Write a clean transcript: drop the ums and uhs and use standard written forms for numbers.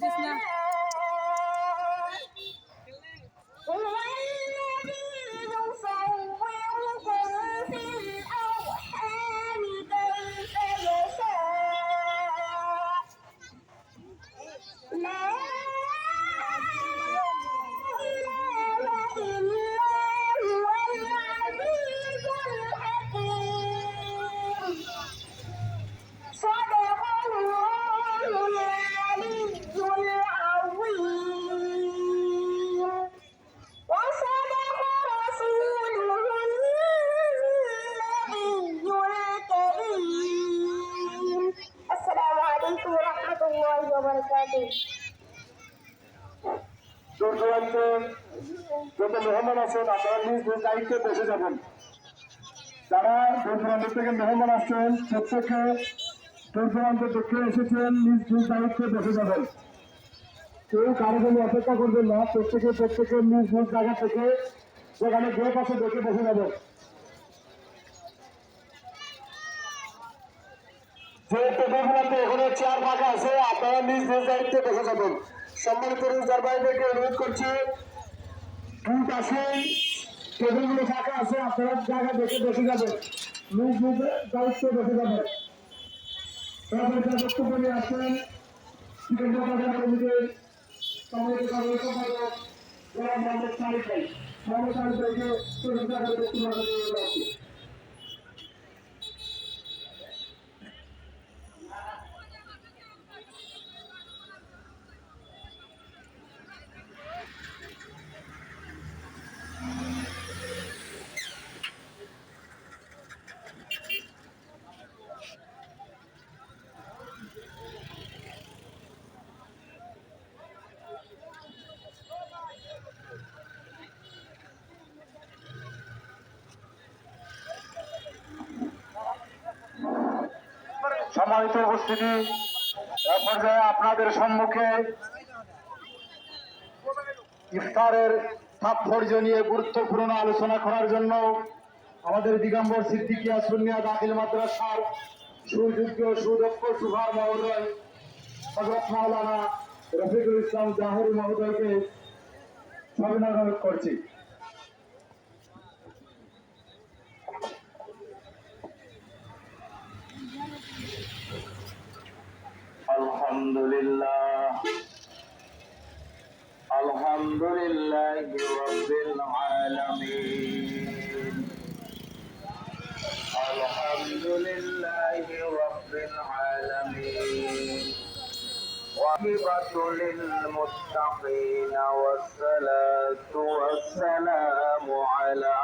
This না দূর দূরান্তে যত মেহমান আছেন আপনারা নিজ নিজ দায়িত্বে বসে যাবেন। যারা দূর দূরান্ত থেকে মেহমান আসছেন প্রত্যেকে দূর দূরান্ত থেকে এসেছেন নিজ নিজ দায়িত্বে বসে যাবেন। কেউ কারো জন্য অপেক্ষা করবেন না, প্রত্যেকে নিজ নিজ জায়গা থেকে যেখানে গেট আছে দেখে বসে যাবেন। যে টেবিলগুলোতে এখানে চেয়ার ফাঁকা আছে আপনারা নিজ নিজ দায়িত্বে বসে যাবেন। সম্মানিত রোজগার ভাইদেরকে অনুরোধ করছি দুই পাশে টেবিলগুলো ফাঁকা আছে আপনারা জায়গা দেখে বসে যাবেন, নিজ নিজ দায়িত্বে বসে যাবেন। তারপরে বক্তব্য নিয়ে আসেন কমিটির সম্মানিত সম্পাদক জনাব মোহাম্মদ সারিফ ভাই। মোহাম্মদ সারিফ ভাইকে বক্তব্য রাখছি। সম্মানিত উপস্থিতি, এ পর্যায়ে আপনাদের সম্মুখে ইফতারের তাৎপর্য নিয়ে গুরুত্বপূর্ণ আলোচনা করার জন্য আমাদের দিগম্বর সিদ্দিকিয়া সুন্নিয়া দাখিল মাদ্রাসার সুযোগ্য সুদক্ষ সুভার মহোদয় হযরত মাওলানা রফিকুল ইসলাম জাহরি মহোদয়কে অভিনন্দন করছি। আলহামদুলিল্লাহ আলহামদুলিল্লাহি রাব্বিল আলামিন আলহামদুলিল্লাহি রাব্বিল আলামিন وعاقبة للمتقين والصلاة والسلام على